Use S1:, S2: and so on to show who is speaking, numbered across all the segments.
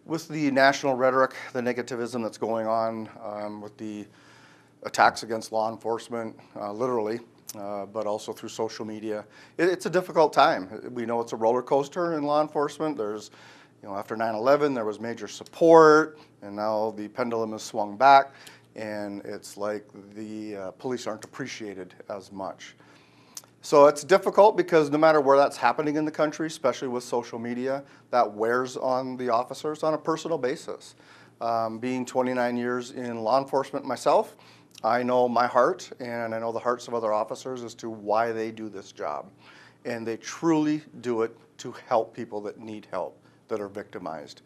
S1: With the national rhetoric, the negativism that's going on with the attacks against law enforcement, literally, but also through social media, it's a difficult time. We know it's a roller coaster in law enforcement. There's, after 9/11, there was major support, and now the pendulum has swung back, and it's like the police aren't appreciated as much. So it's difficult because no matter where that's happening in the country, especially with social media, that wears on the officers on a personal basis. Being 29 years in law enforcement myself, I know my heart and I know the hearts of other officers as to why they do this job. And they truly do it to help people that need help, that are victimized.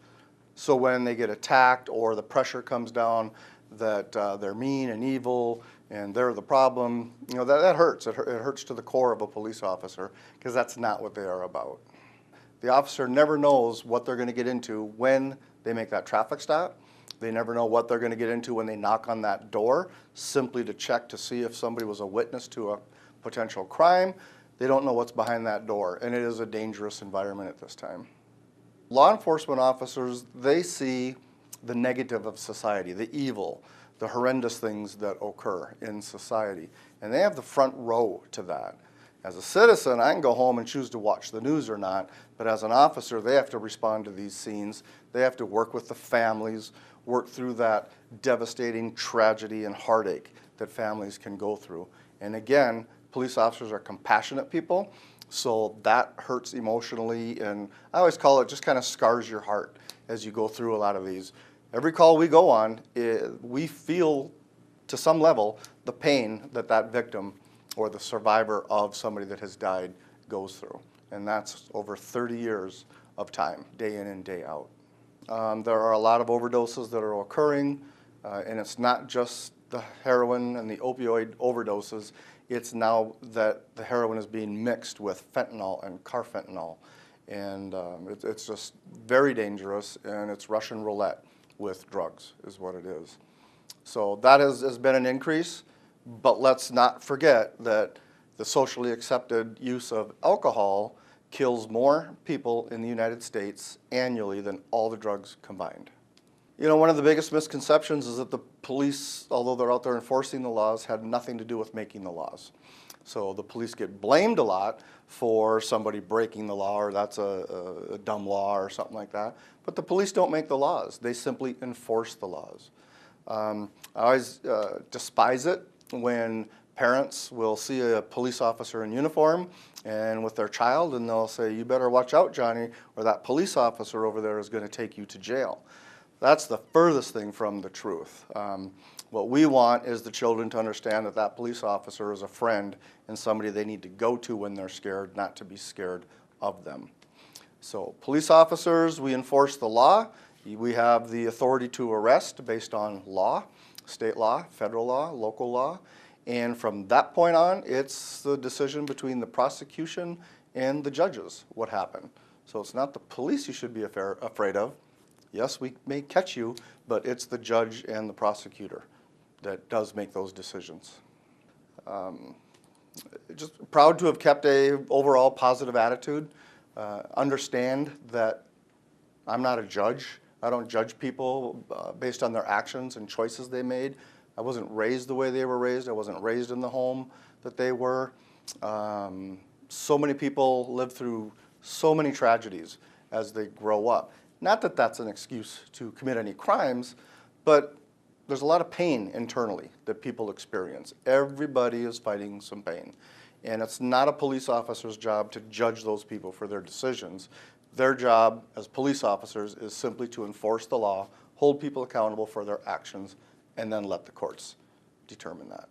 S1: So when they get attacked or the pressure comes down that they're mean and evil and they're the problem, that hurts. It hurts to the core of a police officer because that's not what they are about. The officer never knows what they're going to get into when they make that traffic stop. They never know what they're going to get into when they knock on that door simply to check to see if somebody was a witness to a potential crime. They don't know what's behind that door, and it is a dangerous environment at this time. Law enforcement officers, they see the negative of society, the evil, the horrendous things that occur in society. And they have the front row to that. As a citizen, I can go home and choose to watch the news or not, but as an officer, they have to respond to these scenes. They have to work with the families, work through that devastating tragedy and heartache that families can go through. And again, police officers are compassionate people, so that hurts emotionally, and I always call it just kind of scars your heart as you go through a lot of these. Every call we go on, we feel to some level the pain that that victim or the survivor of somebody that has died goes through. And that's over 30 years of time, day in and day out. There are a lot of overdoses that are occurring, and it's not just the heroin and the opioid overdoses. It's now that the heroin is being mixed with fentanyl and carfentanil. And it's just very dangerous, and it's Russian roulette with drugs is what it is. So that has been an increase, but let's not forget that the socially accepted use of alcohol kills more people in the United States annually than all the drugs combined. One of the biggest misconceptions is that the police, although they're out there enforcing the laws, had nothing to do with making the laws. So the police get blamed a lot for somebody breaking the law, or that's a dumb law or something like that. But the police don't make the laws. They simply enforce the laws. I always despise it when parents will see a police officer in uniform and with their child, and they'll say, "You better watch out, Johnny, or that police officer over there is going to take you to jail." That's the furthest thing from the truth. What we want is the children to understand that that police officer is a friend and somebody they need to go to when they're scared, not to be scared of them. So police officers, we enforce the law. We have the authority to arrest based on law, state law, federal law, local law. And from that point on, it's the decision between the prosecution and the judges what happened. So it's not the police you should be afraid of. Yes, we may catch you, but it's the judge and the prosecutor that does make those decisions. Just proud to have kept a overall positive attitude. Understand that I'm not a judge. I don't judge people based on their actions and choices they made. I wasn't raised the way they were raised. I wasn't raised in the home that they were. So many people live through so many tragedies as they grow up. Not that that's an excuse to commit any crimes, but there's a lot of pain internally that people experience. Everybody is fighting some pain. And it's not a police officer's job to judge those people for their decisions. Their job as police officers is simply to enforce the law, hold people accountable for their actions, and then let the courts determine that.